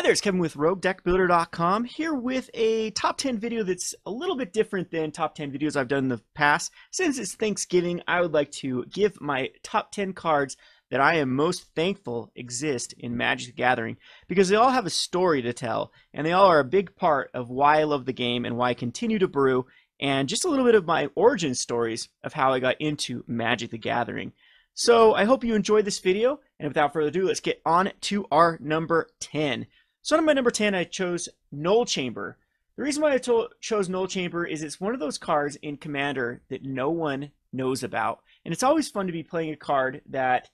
there, it's Kevin with Deckbuilder.com here with a top 10 video that's a little bit different than top 10 videos I've done in the past. Since it's Thanksgiving, I would like to give my top 10 cards that I am most thankful exist in Magic the Gathering, because they all have a story to tell, and they all are a big part of why I love the game and why I continue to brew, and just a little bit of my origin stories of how I got into Magic the Gathering. So I hope you enjoyed this video, and without further ado, let's get on to our number 10. So on my number 10, I chose Null Chamber. The reason why I chose Null Chamber is it's one of those cards in Commander that no one knows about. And it's always fun to be playing a card that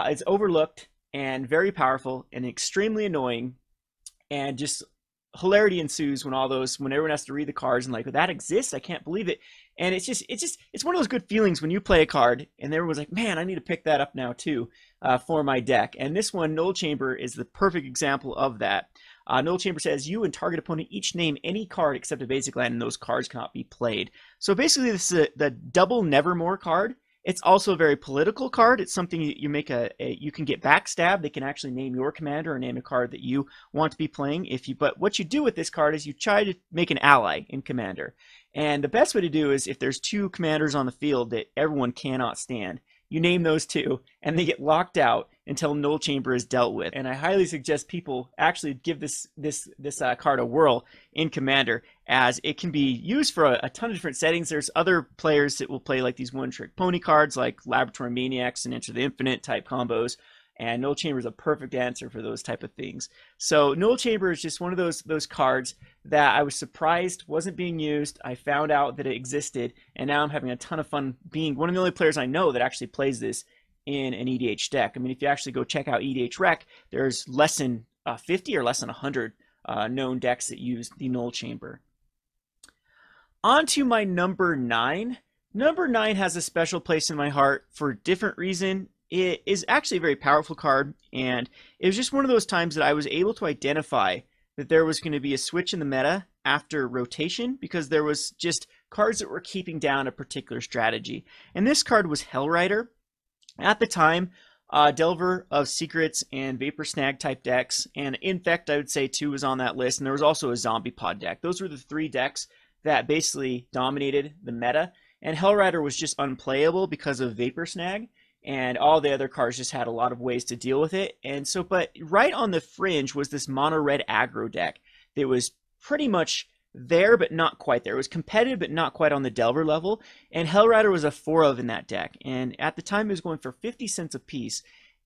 is overlooked and very powerful and extremely annoying, and just hilarity ensues when everyone has to read the cards and like, that exists? I can't believe it. And it's one of those good feelings when you play a card and everyone's like, man, I need to pick that up now too for my deck. And this one, Null Chamber, is the perfect example of that. Null Chamber says you and target opponent each name any card except a basic land, and those cards cannot be played. So basically, this is the double Nevermore card. It's also a very political card. It's something you make you can get backstab. They can actually name your commander or name a card that you want to be playing. But what you do with this card is you try to make an ally in Commander. And the best way to do is if there's two commanders on the field that everyone cannot stand, you name those two, and they get locked out until Null Chamber is dealt with. And I highly suggest people actually give this card a whirl in Commander, as it can be used for a ton of different settings. There's other players that will play like these one-trick pony cards like Laboratory Maniacs and Enter the Infinite type combos, and Null Chamber is a perfect answer for those type of things. So Null Chamber is just one of those cards that I was surprised wasn't being used. I found out that it existed, and now I'm having a ton of fun being one of the only players I know that actually plays this in an EDH deck. I mean, if you actually go check out EDH Rec, there's less than 50 or less than 100 known decks that use the Null Chamber. On to my number 9. Number 9 has a special place in my heart for a different reason. It is actually a very powerful card, and it was just one of those times that I was able to identify that there was going to be a switch in the meta after rotation, because there was just cards that were keeping down a particular strategy. And this card was Hellrider. At the time, Delver of Secrets and Vapor Snag type decks, and Infect, I would say, too, was on that list, and there was also a Zombie Pod deck. Those were the three decks that basically dominated the meta, and Hellrider was just unplayable because of Vapor Snag, and all the other cards just had a lot of ways to deal with it. And so, but right on the fringe was this mono red aggro deck that was pretty much there, but not quite there. It was competitive, but not quite on the Delver level. And Hellrider was a 4-of in that deck. And at the time, it was going for 50 cents a piece.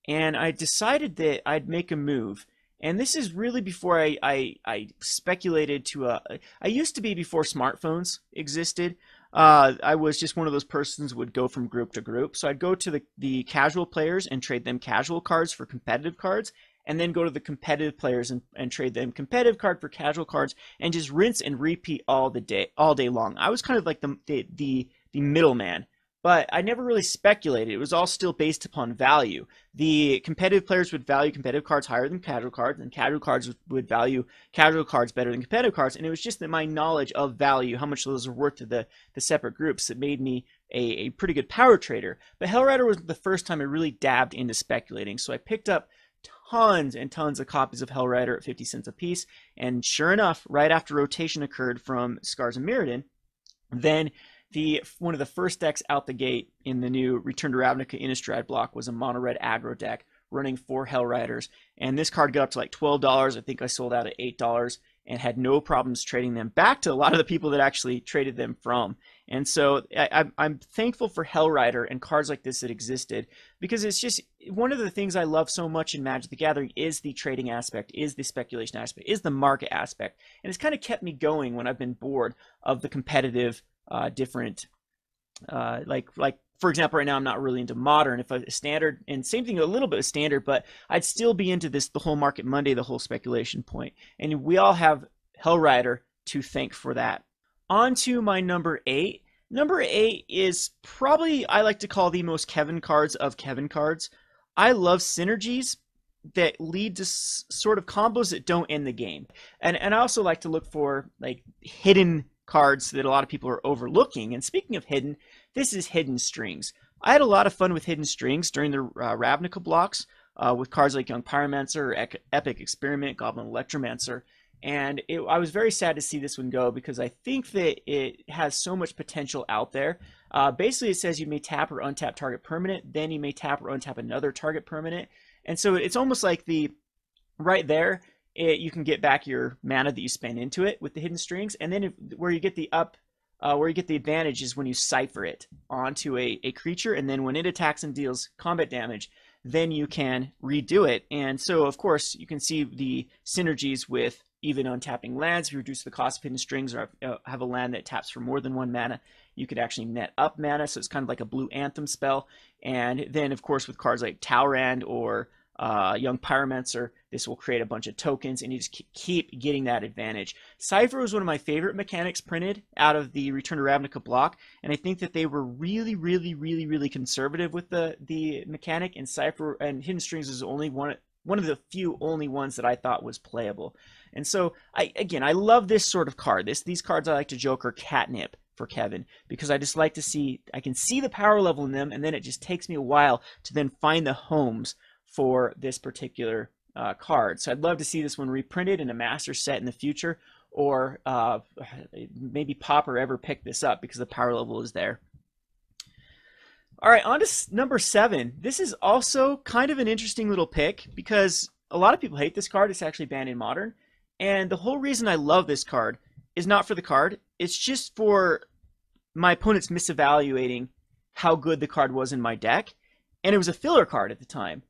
And I decided that I'd make a move. And this is really before I speculated to I used to be before smartphones existed. I was just one of those persons who would go from group to group. So I'd go to the casual players and trade them casual cards for competitive cards, and then go to the competitive players and trade them competitive card for casual cards, and just rinse and repeat all day long. I was kind of like the middleman, but I never really speculated. It was all still based upon value. The competitive players would value competitive cards higher than casual cards, and casual cards would value casual cards better than competitive cards. And it was just that my knowledge of value, how much those are worth to the separate groups, that made me a pretty good power trader. But Hellrider was the first time I really dabbed into speculating. So I picked up tons and tons of copies of Hellrider at 50 cents a piece. And sure enough, right after rotation occurred from Scars of Mirrodin, then one of the first decks out the gate in the new Return to Ravnica Innistrad block was a mono red aggro deck running 4 Hellriders, and this card got up to like $12. I think I sold out at $8 and had no problems trading them back to a lot of the people that actually traded them from. And so I'm thankful for Hellrider and cards like this that existed, because it's just one of the things I love so much in Magic the Gathering is the trading aspect, is the speculation aspect, is the market aspect, and it's kind of kept me going when I've been bored of the competitive different like for example, right now I'm not really into Modern. If a standard, and same thing a little bit of Standard, but I'd still be into the whole Market Monday, the whole speculation point, and we all have Hellrider to thank for that. On to my number 8. Number 8 is probably, I like to call, the most Kevin cards of Kevin cards. I love synergies that lead to sort of combos that don't end the game, and I also like to look for like hidden cards that a lot of people are overlooking. And speaking of hidden, this is Hidden Strings. I had a lot of fun with Hidden Strings during the Ravnica blocks. with cards like Young Pyromancer or Epic Experiment, Goblin Electromancer. And I was very sad to see this one go because I think that it has so much potential out there. Basically, it says you may tap or untap target permanent, then you may tap or untap another target permanent. And so it's almost like right there, you can get back your mana that you spent into it with the hidden strings. And then where you get the advantage is when you cipher it onto a creature, and then when it attacks and deals combat damage, then you can redo it. And so, of course, you can see the synergies with even untapping lands. If you reduce the cost of hidden strings or have a land that taps for more than 1 mana, you could actually net up mana, so it's kind of like a blue Anthem spell. And then, of course, with cards like Talrand or Young Pyromancer, this will create a bunch of tokens, and you just keep getting that advantage. Cypher was one of my favorite mechanics printed out of the Return to Ravnica block, and I think that they were really, really, really, really conservative with the mechanic, and Cypher and Hidden Strings is only one of the few only ones that I thought was playable. And so, I love this sort of card. These cards I like to joke are catnip for Kevin, because I just like to see, I can see the power level in them, and then it just takes me a while to then find the homes for this particular card. So I'd love to see this one reprinted in a master set in the future, or maybe Pop or ever pick this up because the power level is there. All right, on to number 7. This is also kind of an interesting little pick because a lot of people hate this card. It's actually banned in Modern. And the whole reason I love this card is not for the card. It's just for my opponents misevaluating how good the card was in my deck. And it was a filler card at the time.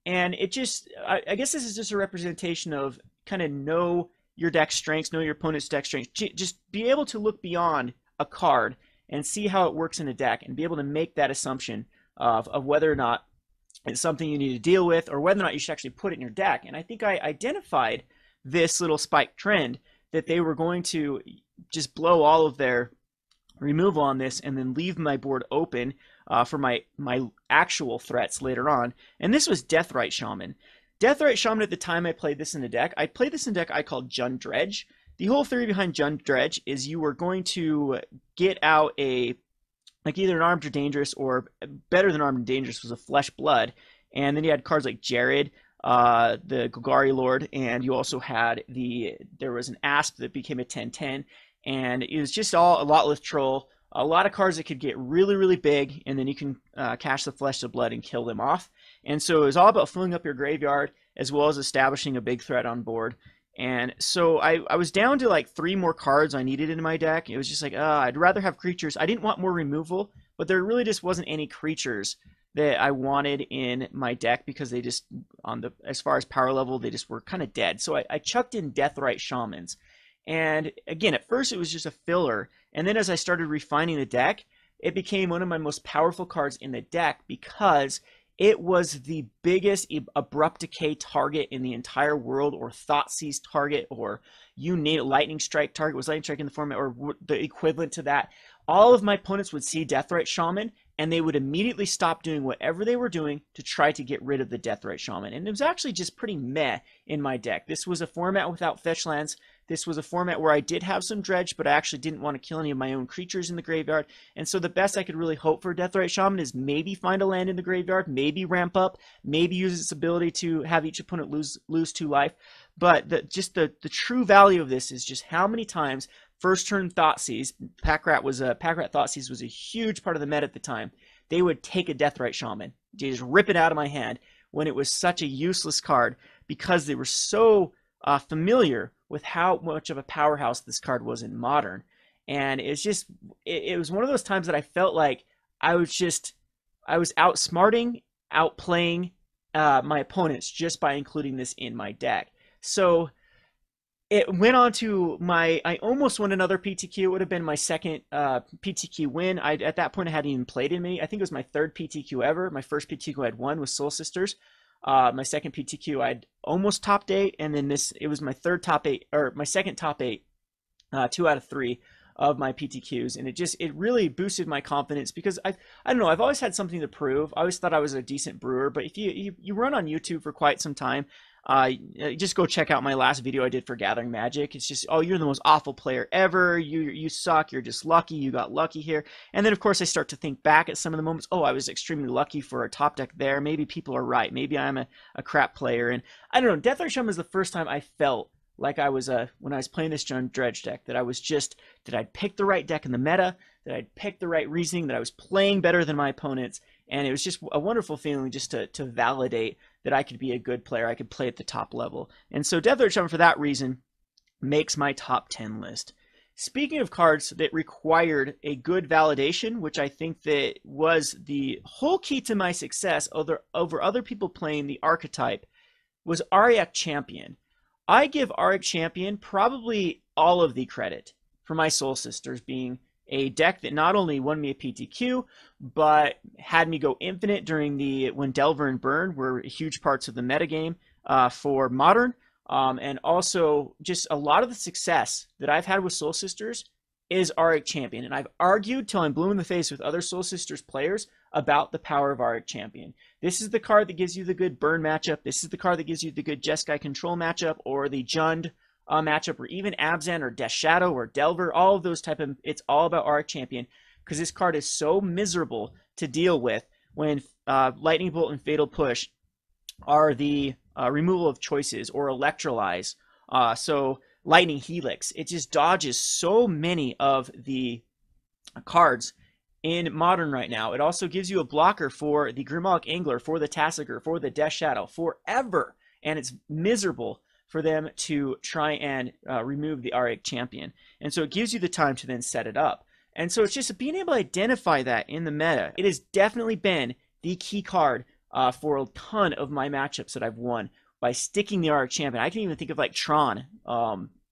And it just, I guess this is just a representation of kind of know your deck strengths, know your opponent's deck strengths. Just be able to look beyond a card and see how it works in a deck and be able to make that assumption of whether or not it's something you need to deal with or whether or not you should actually put it in your deck. And I think I identified this little spike trend that they were going to just blow all of their removal on this and then leave my board open for my actual threats later on. And this was Deathrite Shaman. Deathrite Shaman, at the time I played this in the deck, I played this in a deck I called Jund Dredge. The whole theory behind Jund Dredge is you were going to get out either an Armed or Dangerous, or better than Armed and Dangerous was a Flesh Blood. And then you had cards like Jared, the Golgari Lord, and you also had there was an Asp that became a 10/10, and it was just all a Lotless Troll, a lot of cards that could get really, really big, and then you can cast the Flesh to Blood and kill them off. And so it was all about filling up your graveyard as well as establishing a big threat on board. And so I was down to like 3 more cards I needed in my deck. It was just like, I'd rather have creatures. I didn't want more removal, but there really just wasn't any creatures that I wanted in my deck because they just, as far as power level, they just were kind of dead. So I chucked in Deathrite Shamans. And again, at first it was just a filler. And then as I started refining the deck, it became one of my most powerful cards in the deck because it was the biggest Abrupt Decay target in the entire world, or Thoughtseize target, or you name it, Lightning Strike target. Was Lightning Strike in the format, or the equivalent to that? All of my opponents would see Deathrite Shaman, and they would immediately stop doing whatever they were doing to try to get rid of the Deathrite Shaman. And it was actually just pretty meh in my deck. This was a format without fetch lands. This was a format where I did have some dredge, but I actually didn't want to kill any of my own creatures in the graveyard. And so the best I could really hope for Deathrite Shaman is maybe find a land in the graveyard, maybe ramp up, maybe use its ability to have each opponent lose 2 life. But the true value of this is just how many times first turn Thoughtseize, Packrat Thoughtseize was a huge part of the meta at the time. They would take a Deathrite Shaman, they just rip it out of my hand when it was such a useless card because they were so familiar with how much of a powerhouse this card was in Modern. And it's just, it was one of those times that I felt like I was outsmarting, outplaying my opponents just by including this in my deck. So it went on to I almost won another PTQ. It would have been my second PTQ win. At that point, I hadn't even played in many. I think it was my 3rd PTQ ever. My first PTQ I'd won was Soul Sisters. My second PTQ I'd almost topped 8, and then it was my third top 8, or my second top 8, 2 out of 3 of my PTQs, and it really boosted my confidence because I don't know, I've always had something to prove. I always thought I was a decent brewer, but if you run on YouTube for quite some time, Just go check out my last video I did for Gathering Magic. It's just, oh, you're the most awful player ever. You suck. You're just lucky. You got lucky here. And then, of course, I start to think back at some of the moments. Oh, I was extremely lucky for a top deck there. Maybe people are right. Maybe I'm a crap player. And I don't know. Deathrite Shaman was the first time I felt like I was when I was playing this John Dredge deck, that I'd picked the right deck in the meta, that I'd picked the right reasoning, that I was playing better than my opponents, and it was just a wonderful feeling just to validate that I could be a good player, I could play at the top level. And so Deathrite Shaman, for that reason, makes my top 10 list. Speaking of cards that required a good validation, which I think that was the whole key to my success over other people playing the archetype, was Auriok Champion. I give Auriok Champion probably all of the credit for my Soul Sisters being a deck that not only won me a PTQ, but had me go infinite during when Delver and Burn were huge parts of the metagame for Modern. And also just a lot of the success that I've had with Soul Sisters is Auriok Champion. And I've argued till I'm blue in the face with other Soul Sisters players about the power of Auriok Champion. This is the card that gives you the good burn matchup. This is the card that gives you the good Jeskai control matchup, or the Jund matchup, or even Abzan or Death Shadow or Delver. All of those it's all about Auriok Champion, because this card is so miserable to deal with when Lightning Bolt and Fatal Push are the removal of choices, or Electrolyze. So Lightning Helix, it just dodges so many of the cards in Modern right now. It also gives you a blocker for the Grimlock Angler, for the Tassiger, for the Death Shadow, forever. And it's miserable for them to try and remove the Auriok Champion. And so it gives you the time to then set it up. And so it's just being able to identify that in the meta. It has definitely been the key card for a ton of my matchups that I've won by sticking the Auriok Champion. I can even think of like Tron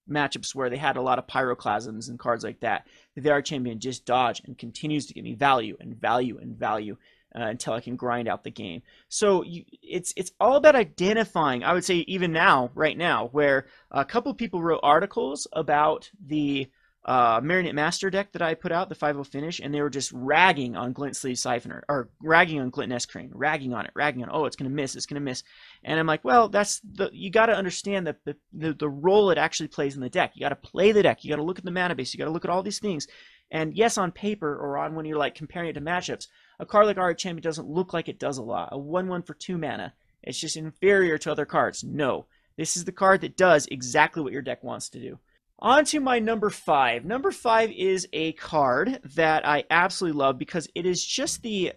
matchups where they had a lot of Pyroclasms and cards like that. The Auriok Champion just dodge and continues to give me value and value and value until I can grind out the game. So it's all about identifying. I would say even now, right now, where a couple people wrote articles about the Marionette Master deck that I put out, the 5-0 finish, and they were just ragging on Glint Sleeve Siphoner, or ragging on Glint Nest Crane, ragging on it, oh, it's gonna miss, it's gonna miss. And I'm like, well, you got to understand that the role it actually plays in the deck. You got to play the deck, you got to look at the mana base, you got to look at all these things. And yes, on paper, or on when you're like comparing it to matchups, a card like Auriok Champion doesn't look like it does a lot. A 1/1 for 2 mana, it's just inferior to other cards. No, this is the card that does exactly what your deck wants to do. On to my number 5. Number 5 is a card that I absolutely love because it is just the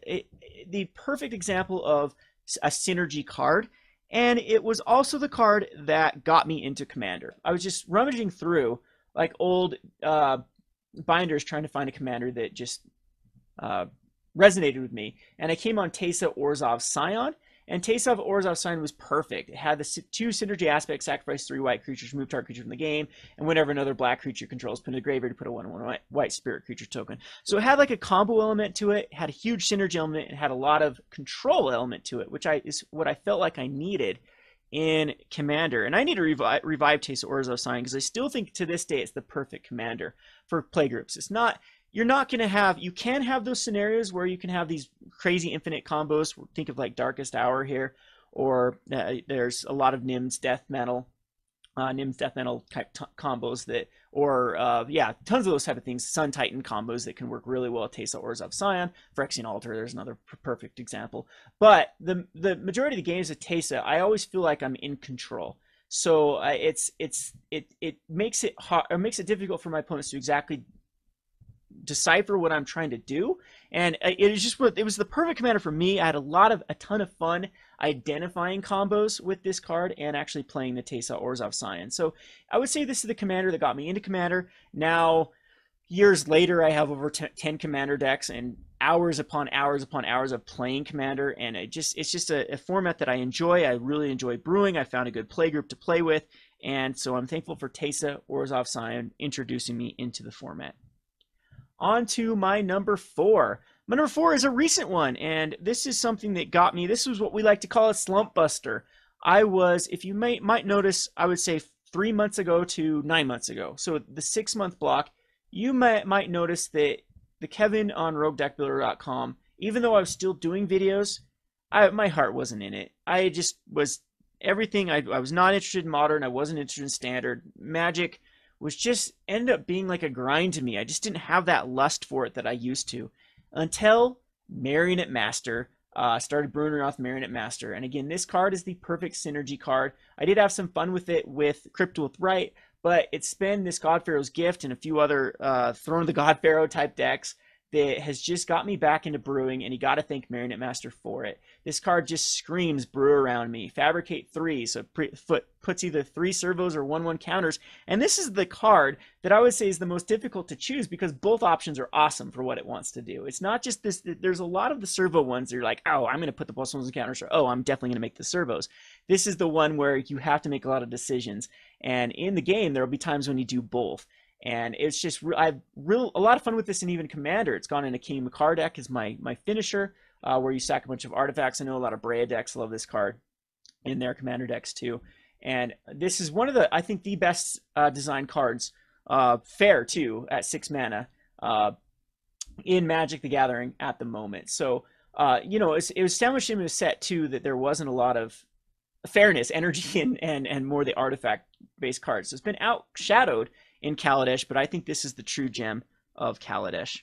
perfect example of a synergy card. And it was also the card that got me into Commander. I was just rummaging through like old binders trying to find a commander that just resonated with me. And I came on Teysa Orzhov Scion. And Teysa Orzhov Scion was perfect. It had the 2 synergy aspects: sacrifice 3 white creatures, remove target creature from the game, and whenever another black creature controls, put in the graveyard to put a 1/1 white spirit creature token. So it had like a combo element to it, had a huge synergy element, it had a lot of control element to it, which is what I felt like I needed in Commander. And I need to revive Teysa Orzhov Scion because I still think to this day it's the perfect commander for playgroups. It's not... You're not going to have, you can have those scenarios where you can have these crazy infinite combos. Think of like Darkest Hour here, or there's a lot of Nim's Death Metal type combos that, or yeah, tons of those type of things. Sun Titan combos that can work really well at Teysa Orzhov Scion. Phyrexian Altar, there's another perfect example. But the majority of the games of Teysa, I always feel like I'm in control. So it makes it hard, or makes it difficult for my opponents to exactly decipher what I'm trying to do. And it was the perfect commander for me. I had a ton of fun identifying combos with this card and actually playing the Teysa Orzhov Scion. So I would say this is the commander that got me into Commander. Now, years later, I have over 10 Commander decks and hours upon hours upon hours of playing Commander, and it's just a format that I enjoy. I really enjoy brewing. I found a good playgroup to play with, and so I'm thankful for Teysa Orzhov Scion introducing me into the format. On to my number 4. My number 4 is a recent one, and this is something that got me. This was what we like to call a slump buster. I was, if you might notice, I would say 3 months ago to 9 months ago. So the 6-month block, you might notice that the Kevin on RogueDeckbuilder.com, even though I was still doing videos, my heart wasn't in it. I just was everything. I was not interested in Modern. I wasn't interested in Standard. Magic was just ended up being like a grind to me. I just didn't have that lust for it that I used to until Marionette Master. Started brewing around with Marionette Master. And again, this card is the perfect synergy card. I did have some fun with it with Crypt with Right, but it's been this God Pharaoh's Gift and a few other Throne of the God Pharaoh type decks that has just got me back into brewing, and you got to thank Marionette Master for it. This card just screams brew around me. Fabricate 3, so puts either 3 servos or 1/1 counters, and this is the card that I would say is the most difficult to choose because both options are awesome for what it wants to do. It's not just this, there's a lot of the servo ones that you're like, oh, I'm going to put the +1s in counters, or oh, I'm definitely going to make the servos. This is the one where you have to make a lot of decisions, and in the game, there will be times when you do both. And it's just I've a lot of fun with this in even Commander. It's gone in a King Makar deck as my finisher, where you stack a bunch of artifacts. I know a lot of Brea decks love this card in their Commander decks too. And this is one of the, I think, the best designed cards, fair too, at 6 mana in Magic the Gathering at the moment. So you know, it was established in the set too that there wasn't a lot of fairness, energy, and more the artifact based cards. So it's been outshadowed in Kaladesh, but I think this is the true gem of Kaladesh.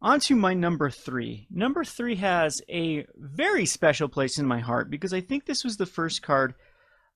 On to my number 3. Number 3 has a very special place in my heart because I think this was the first card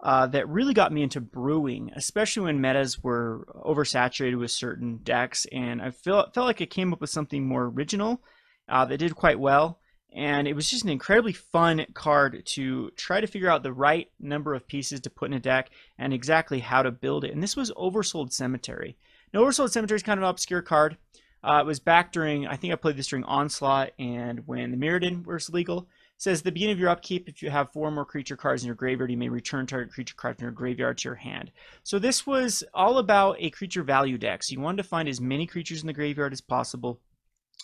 that really got me into brewing, especially when metas were oversaturated with certain decks, and I felt like it came up with something more original that did quite well. And it was just an incredibly fun card to try to figure out the right number of pieces to put in a deck and exactly how to build it. And this was Oversold Cemetery. Now, Oversold Cemetery is kind of an obscure card. It was back during, I think I played this during Onslaught and when the Mirrodin was legal. It says, at the beginning of your upkeep, if you have 4 more creature cards in your graveyard, you may return target creature card from your graveyard to your hand. So this was all about a creature value deck. So you wanted to find as many creatures in the graveyard as possible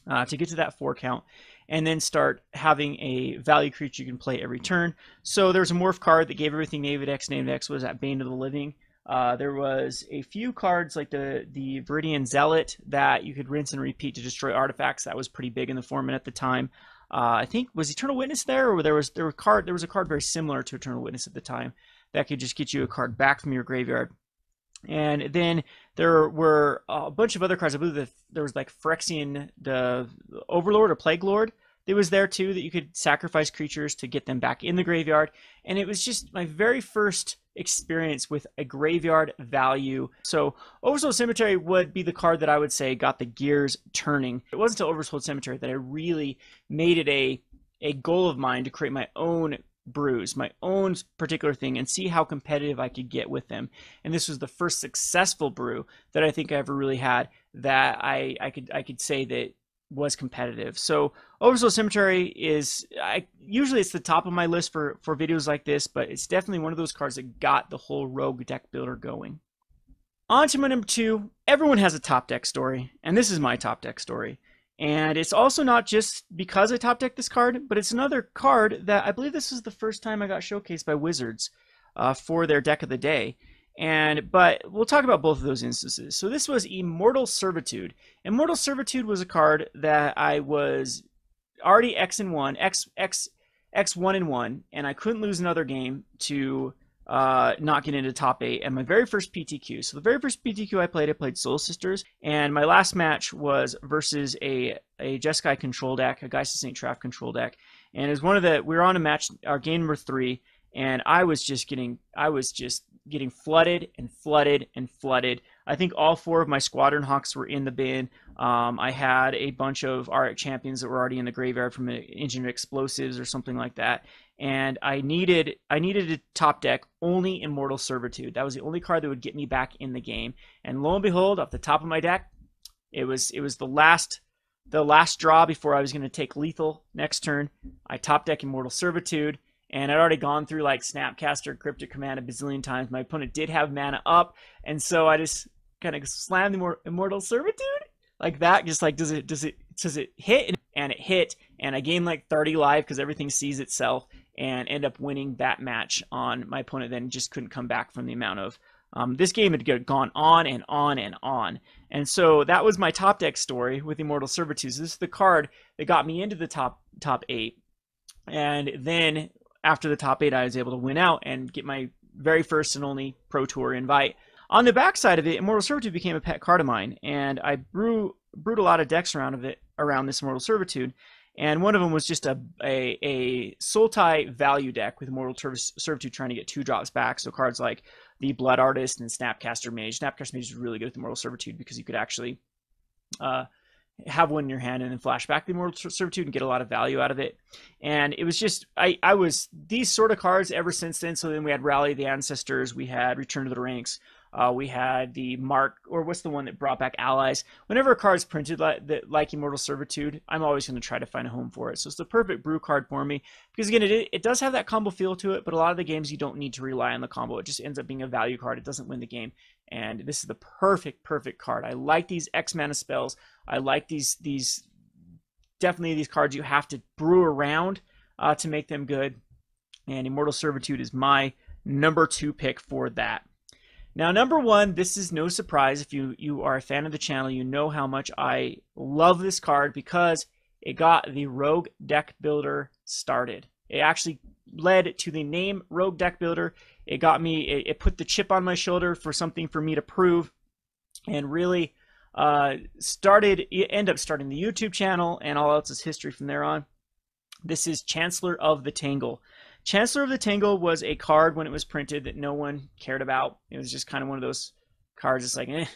to get to that 4 count, and then start having a value creature you can play every turn. So there was a morph card that gave everything Native X. Native X was at Bane of the Living. There was a few cards like the Viridian Zealot that you could rinse and repeat to destroy artifacts. That was pretty big in the format at the time. I think, was Eternal Witness there, or there was a card very similar to Eternal Witness at the time that could just get you a card back from your graveyard. And then there were a bunch of other cards. I believe there was like Phyrexian, the Overlord or Plague Lord. It was there too, that you could sacrifice creatures to get them back in the graveyard. And it was just my very first experience with a graveyard value. So Oversold Cemetery would be the card that I would say got the gears turning. It wasn't until Oversold Cemetery that I really made it a goal of mine to create my own brews, my own particular thing, and see how competitive I could get with them. And this was the first successful brew that I think I ever really had that I could say that was competitive. So Oversold Cemetery is, usually it's the top of my list for videos like this, but it's definitely one of those cards that got the whole rogue deck builder going. On to my number 2. Everyone has a top deck story, and this is my top deck story. And it's also not just because I top decked this card, but it's another card that I believe this is the first time I got showcased by Wizards for their deck of the day. But we'll talk about both of those instances. So this was Immortal Servitude. Immortal Servitude was a card that I was already X1 and 1, and I couldn't lose another game to not get into top 8 at my very first PTQ. So the very first PTQ I played Soul Sisters, and my last match was versus a Jeskai control deck, a Geist of St. Traff control deck, and it was we were on a match, our game number 3, and I was just getting flooded and flooded and flooded. I think all 4 of my Squadron Hawks were in the bin. I had a bunch of Auriok champions that were already in the graveyard from Engineered Explosives or something like that. And I needed a top deck only Immortal Servitude. That was the only card that would get me back in the game. And lo and behold, off the top of my deck, it was the last draw before I was going to take lethal next turn. I top deck Immortal Servitude, and I'd already gone through like Snapcaster, Cryptic Command a bazillion times. My opponent did have mana up, and so I just kind of slammed the Immortal Servitude like that. Just like, does it hit? And it hit, and I gained like 30 life because everything sees itself, and end up winning that match on my opponent. Then just couldn't come back from the amount of this game had gone on and on and on. And so that was my top deck story with Immortal Servitude. So this is the card that got me into the top 8. And then after the top 8, I was able to win out and get my very first and only Pro Tour invite. On the back side of it, Immortal Servitude became a pet card of mine, and I brewed a lot of decks around this Immortal Servitude. And one of them was just a Sultai value deck with Immortal Servitude trying to get 2 drops back. So cards like the Blood Artist and Snapcaster Mage. Snapcaster Mage is really good with Immortal Servitude because you could actually have one in your hand and then flash back the Immortal Servitude and get a lot of value out of it. And it was just, I was these sort of cards ever since then. So then we had Rally of the Ancestors, we had Return to the Ranks, we had the Mark, or what's the one that brought back Allies. Whenever a card is printed like Immortal Servitude, I'm always going to try to find a home for it. So it's the perfect brew card for me because, again, it does have that combo feel to it, but a lot of the games you don't need to rely on the combo. It just ends up being a value card. It doesn't win the game. And this is the perfect card. I like these X mana spells. I like these definitely these cards you have to brew around to make them good. And Immortal Servitude is my number 2 pick for that. Now, number 1, this is no surprise. If you are a fan of the channel, you know how much I love this card because it got the Rogue Deckbuilder started. It actually led to the name Rogue Deckbuilder. It got me, it put the chip on my shoulder for something for me to prove, and really ended up starting the YouTube channel, and all else is history from there on. This is Chancellor of the Tangle. Chancellor of the Tangle was a card when it was printed that no one cared about. It was just kind of one of those cards. It's like, if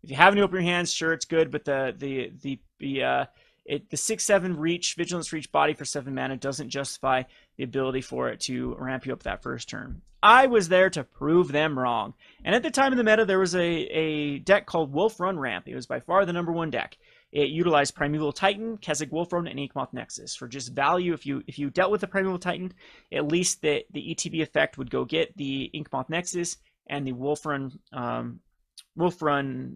you have any open your hands, sure, it's good, but the 6/7 reach, vigilance reach body for 7 mana doesn't justify the ability for it to ramp you up that first turn. I was there to prove them wrong. And at the time of the meta, there was a deck called Wolf Run Ramp. It was by far the number 1 deck. It utilized Primeval Titan, Keswick Wolfrun, and Inkmoth Nexus. For just value, if you dealt with the Primeval Titan, at least the ETB effect would go get the Inkmoth Nexus and the Wolfrun,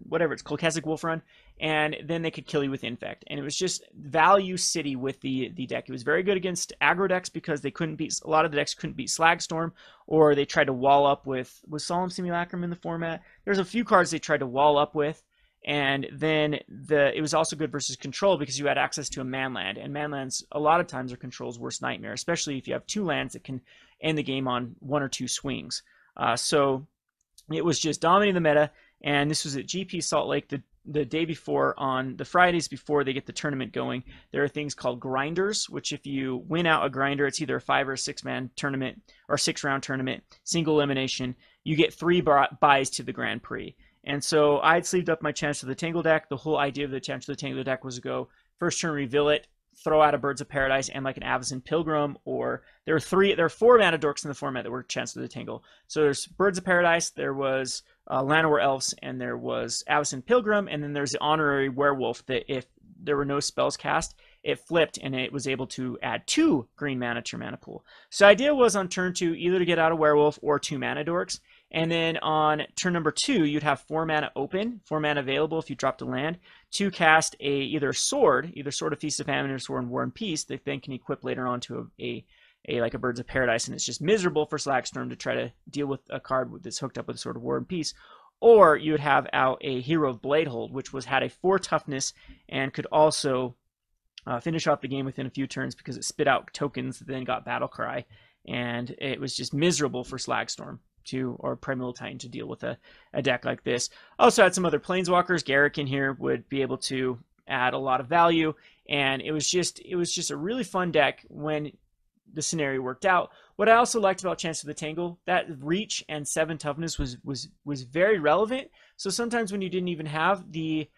whatever it's called, Keswick Wolfrun, and then they could kill you with Infect. And it was just value city with the deck. It was very good against aggro decks because they couldn't beat, a lot of the decks couldn't beat Slagstorm, or they tried to wall up with Solemn Simulacrum in the format. There's a few cards they tried to wall up with. And then it was also good versus control because you had access to a manland. And manlands, a lot of times, are control's worst nightmare, especially if you have 2 lands that can end the game on 1 or 2 swings. So it was just dominating the meta. And this was at GP Salt Lake the day before, on the Fridays before they get the tournament going. There are things called grinders, which if you win out a grinder, it's either a 5 or a 6-man tournament or 6-round tournament, single elimination. You get 3 buys to the Grand Prix. And so I'd sleeved up my Chancellor of the Tangle deck. The whole idea of the Chancellor of the Tangle deck was to go first turn, reveal it, throw out a Birds of Paradise and like an Avacyn Pilgrim, or there are 4 mana dorks in the format that were Chancellor of the Tangle. So there's Birds of Paradise, there was Llanowar Elves, and there was Avacyn Pilgrim, and then there's the Honorary Werewolf that if there were no spells cast, it flipped and it was able to add 2 green mana to your mana pool. So the idea was on turn 2 either to get out a Werewolf or 2 mana dorks. And then on turn number 2, you'd have 4 mana open, 4 mana available if you dropped a land, to cast either Sword of Feast of Famine or Sword of War and Peace that then can equip later on to like a Birds of Paradise. And it's just miserable for Slagstorm to try to deal with a card that's hooked up with Sword of War and Peace. Or you would have out a Hero of Bladehold, which had a 4 toughness and could also finish off the game within a few turns because it spit out tokens that then got Battle Cry. And it was just miserable for Slagstorm or Primeval Titan to deal with a deck like this. Also had some other Planeswalkers. Garrick in here would be able to add a lot of value, and it was just a really fun deck when the scenario worked out. What I also liked about Chancellor of the Tangle, that reach and 7 toughness was very relevant. So sometimes when you didn't even have the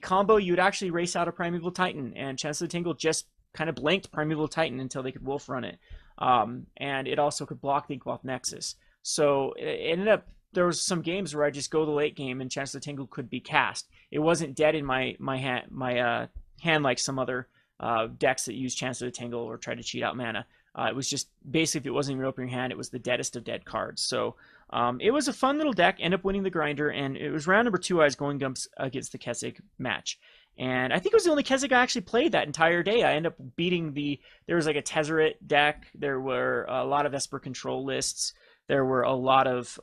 combo, you would actually race out a Primeval Titan, and Chancellor of the Tangle just kind of blanked Primeval Titan until they could Wolf Run it. And it also could block the Inkmoth Nexus. So it ended up, there was some games where I just go the late game and Chancellor of the Tangle could be cast. It wasn't dead in my hand like some other decks that use Chancellor of the Tangle or try to cheat out mana. It was just basically, if it wasn't even opening your hand, it was the deadest of dead cards. So it was a fun little deck. Ended up winning the grinder, and it was round number 2. I was going against the Keswick match. And I think it was the only Keswick I actually played that entire day. I ended up beating there was like a Tezzeret deck. There were a lot of Esper control lists. There were a lot of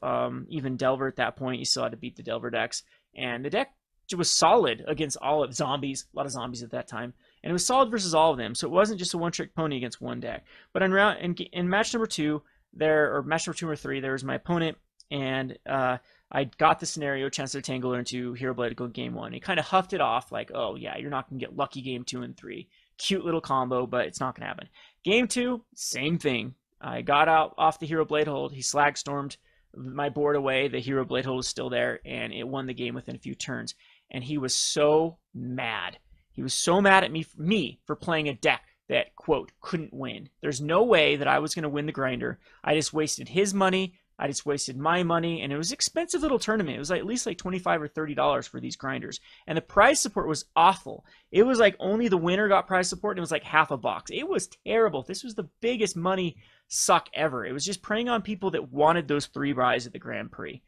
even Delver at that point. You still had to beat the Delver decks. And the deck was solid against all of zombies, a lot of zombies at that time. and it was solid versus all of them. So it wasn't just a one-trick pony against one deck. But in match number 2, or match number 2 or 3, there was my opponent, and I got the scenario Chancellor Tangle into Hero Blade to go game 1. He kind of huffed it off like, oh yeah, you're not gonna get lucky game 2 and 3. Cute little combo, but it's not gonna happen. Game 2, same thing. I got out off the Hero Blade hold. He slag stormed my board away. The Hero Blade hold is still there, and it won the game within a few turns. And he was so mad. He was so mad at me for playing a deck that, quote, couldn't win. There's no way that I was going to win the grinder. I just wasted his money. I just wasted my money, and it was an expensive little tournament. It was like at least like $25 or $30 for these grinders, and the prize support was awful. It was like only the winner got prize support, and it was like half a box. It was terrible. This was the biggest money suck ever. It was just preying on people that wanted those 3 buys at the Grand Prix.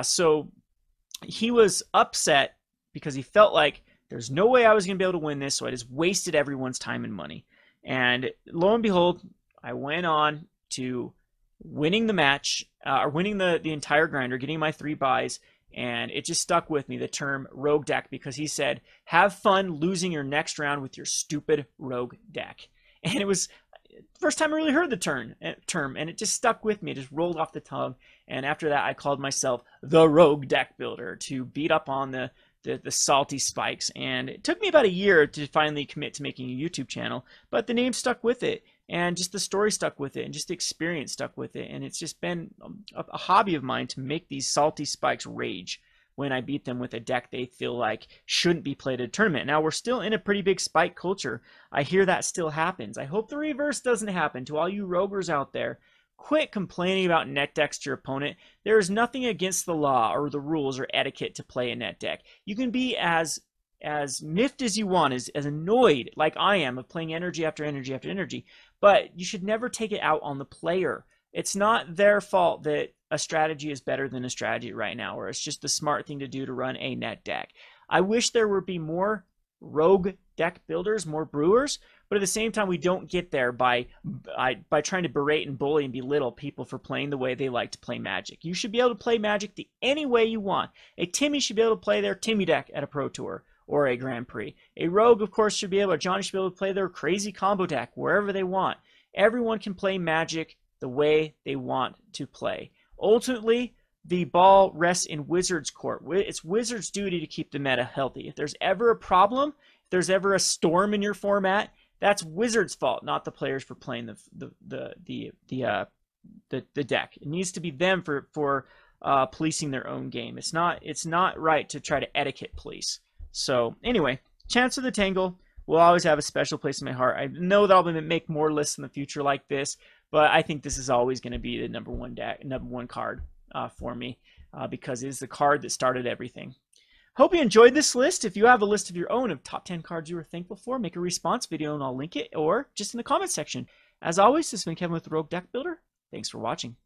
So he was upset because he felt like there's no way I was going to be able to win this, so I just wasted everyone's time and money. And lo and behold, I went on to winning the match, or winning the entire grinder, getting my 3 buys, and it just stuck with me, the term rogue deck, because he said, have fun losing your next round with your stupid rogue deck. And it was the first time I really heard the term, and it just stuck with me. It just rolled off the tongue, and after that I called myself the rogue deck builder to beat up on the salty spikes. And it took me about a year to finally commit to making a YouTube channel, but the name stuck with it, and just the story stuck with it, and just the experience stuck with it. And it's just been a hobby of mine to make these salty spikes rage when I beat them with a deck they feel like shouldn't be played at a tournament. Now, we're still in a pretty big spike culture. I hear that still happens. I hope the reverse doesn't happen. To all you roguers out there, quit complaining about net decks to your opponent. There is nothing against the law or the rules or etiquette to play a net deck. You can be as miffed as you want, as annoyed like I am of playing energy after energy after energy, but you should never take it out on the player. It's not their fault that a strategy is better than a strategy right now, or it's just the smart thing to do to run a net deck. I wish there would be more rogue deck builders, more brewers, but at the same time, we don't get there by trying to berate and bully and belittle people for playing the way they like to play Magic. You should be able to play Magic any way you want. A Timmy should be able to play their Timmy deck at a Pro Tour or a Grand Prix. A Rogue, of course, should be able, Johnny should be able to play their crazy combo deck wherever they want. Everyone can play Magic the way they want to play. Ultimately, the ball rests in Wizards' court. It's Wizards' duty to keep the meta healthy. If there's ever a problem, if there's ever a storm in your format, that's Wizards' fault, not the players for playing the deck. It needs to be them for policing their own game. It's not right to try to etiquette police. So anyway, Chancellor the Tangle will always have a special place in my heart. I know that I'll make more lists in the future like this, but I think this is always going to be the number one card for me, because it is the card that started everything. Hope you enjoyed this list. If you have a list of your own of top 10 cards you were thankful for, make a response video and I'll link it, or just in the comment section. As always, this has been Kevin with the Rogue Deck Builder. Thanks for watching.